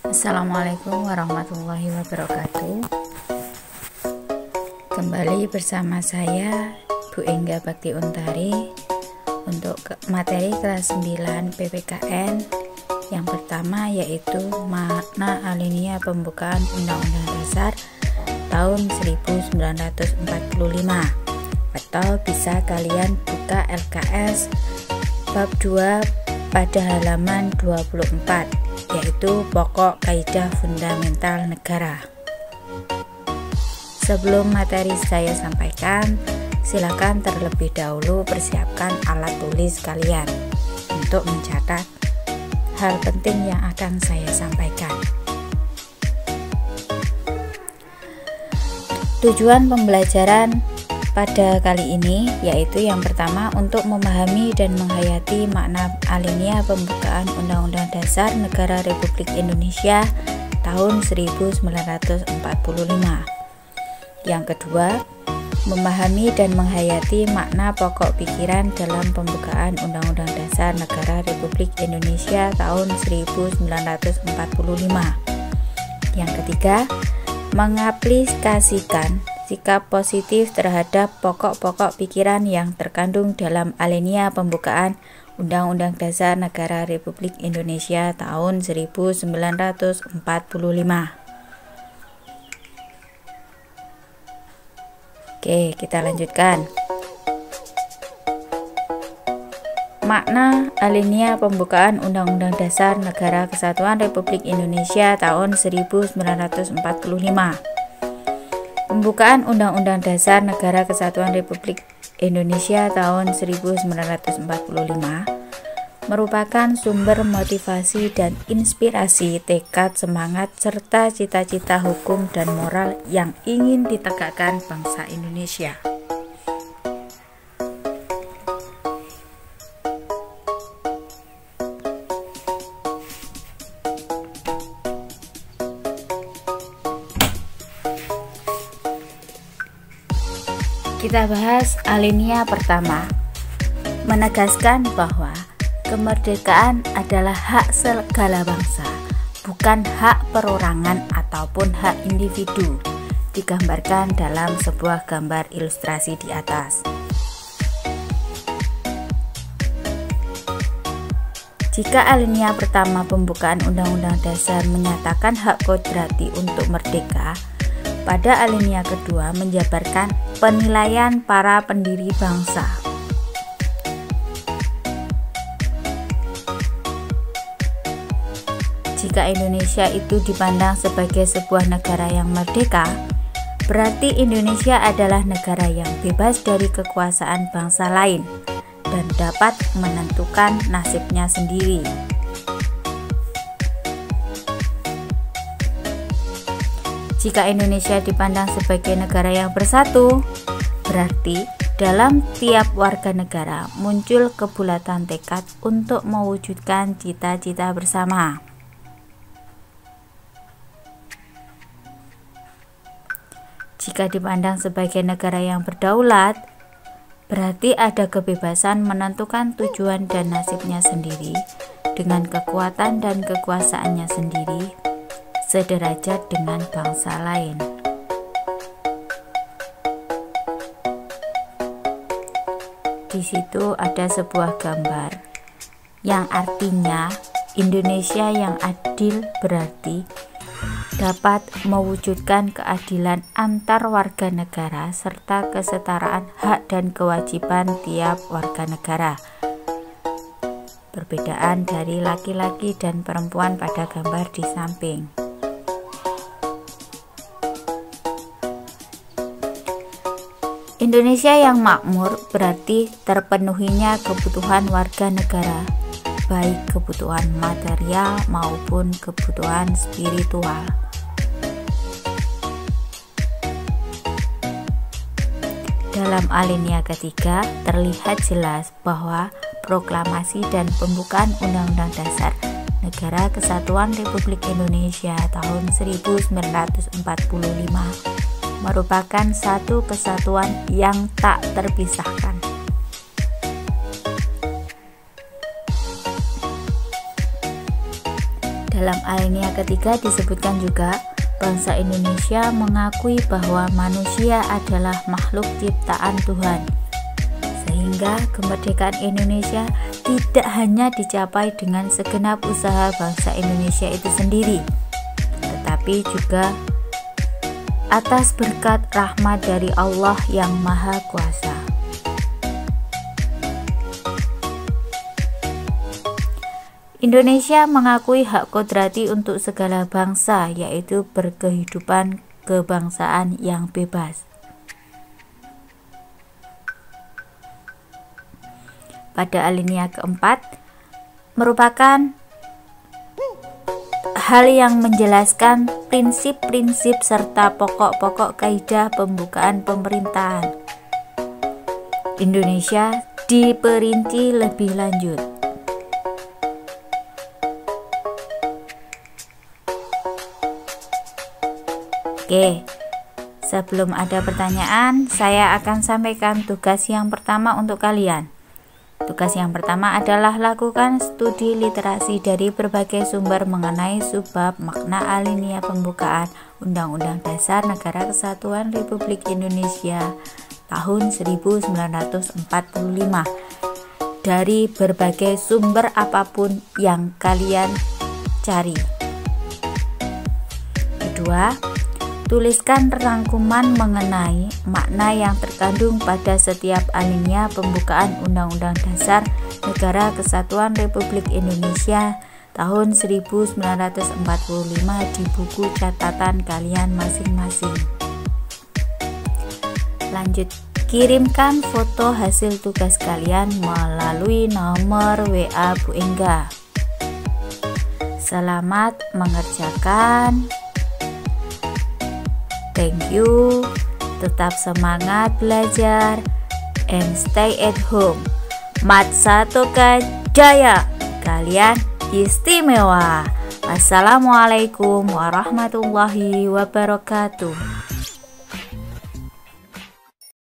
Assalamualaikum warahmatullahi wabarakatuh. Kembali bersama saya Bu Engga Bakti Untari untuk materi kelas 9 PPKN yang pertama, yaitu makna alinea pembukaan Undang-Undang Dasar tahun 1945, atau bisa kalian buka LKS bab 2 pada halaman 24, yaitu pokok kaidah fundamental negara. Sebelum materi saya sampaikan, silakan terlebih dahulu persiapkan alat tulis kalian untuk mencatat hal penting yang akan saya sampaikan. Tujuan pembelajaran pada kali ini yaitu yang pertama, untuk memahami dan menghayati makna alinea pembukaan Undang-Undang Dasar Negara Republik Indonesia tahun 1945. Yang kedua, memahami dan menghayati makna pokok pikiran dalam pembukaan Undang-Undang Dasar Negara Republik Indonesia tahun 1945. Yang ketiga, mengaplikasikan sikap positif terhadap pokok-pokok pikiran yang terkandung dalam alinea pembukaan Undang-Undang Dasar Negara Republik Indonesia tahun 1945. Oke, kita lanjutkan. Makna alinea pembukaan Undang-Undang Dasar Negara Kesatuan Republik Indonesia tahun 1945. Pembukaan Undang-Undang Dasar Negara Kesatuan Republik Indonesia tahun 1945 merupakan sumber motivasi dan inspirasi, tekad, semangat, serta cita-cita hukum dan moral yang ingin ditegakkan bangsa Indonesia. Kita bahas alinea pertama, menegaskan bahwa kemerdekaan adalah hak segala bangsa, bukan hak perorangan ataupun hak individu, digambarkan dalam sebuah gambar ilustrasi di atas. Jika alinea pertama pembukaan Undang-Undang Dasar menyatakan hak kodrati untuk merdeka, pada alinea kedua menjabarkan penilaian para pendiri bangsa. Jika Indonesia itu dipandang sebagai sebuah negara yang merdeka, berarti Indonesia adalah negara yang bebas dari kekuasaan bangsa lain dan dapat menentukan nasibnya sendiri. Jika Indonesia dipandang sebagai negara yang bersatu, berarti dalam tiap warga negara muncul kebulatan tekad untuk mewujudkan cita-cita bersama. Jika dipandang sebagai negara yang berdaulat, berarti ada kebebasan menentukan tujuan dan nasibnya sendiri dengan kekuatan dan kekuasaannya sendiri, sederajat dengan bangsa lain. Di situ ada sebuah gambar yang artinya Indonesia yang adil berarti dapat mewujudkan keadilan antar warga negara serta kesetaraan hak dan kewajiban tiap warga negara. Perbedaan dari laki-laki dan perempuan pada gambar di samping. Indonesia yang makmur berarti terpenuhinya kebutuhan warga negara, baik kebutuhan material maupun kebutuhan spiritual. Dalam alinea ketiga terlihat jelas bahwa proklamasi dan pembukaan Undang-Undang Dasar Negara Kesatuan Republik Indonesia tahun 1945 merupakan satu kesatuan yang tak terpisahkan. Dalam alinea ketiga disebutkan juga, bangsa Indonesia mengakui bahwa manusia adalah makhluk ciptaan Tuhan, sehingga kemerdekaan Indonesia tidak hanya dicapai dengan segenap usaha bangsa Indonesia itu sendiri, tetapi juga atas berkat rahmat dari Allah yang Maha Kuasa. Indonesia mengakui hak kodrati untuk segala bangsa, yaitu berkehidupan kebangsaan yang bebas. Pada alinea keempat, merupakan hal yang menjelaskan prinsip-prinsip serta pokok-pokok kaidah pembukaan pemerintahan Indonesia diperinci lebih lanjut. Oke, sebelum ada pertanyaan, saya akan sampaikan tugas yang pertama untuk kalian. Tugas yang pertama adalah lakukan studi literasi dari berbagai sumber mengenai subbab makna alinea pembukaan Undang-Undang Dasar Negara Kesatuan Republik Indonesia tahun 1945 dari berbagai sumber apapun yang kalian cari. Kedua, tuliskan rangkuman mengenai makna yang terkandung pada setiap alinea pembukaan Undang-Undang Dasar Negara Kesatuan Republik Indonesia tahun 1945 di buku catatan kalian masing-masing. Lanjut, kirimkan foto hasil tugas kalian melalui nomor WA Bu Engga. Selamat mengerjakan. Thank you, tetap semangat belajar, and stay at home. Mat Satoka Jaya, kalian istimewa. Assalamualaikum warahmatullahi wabarakatuh.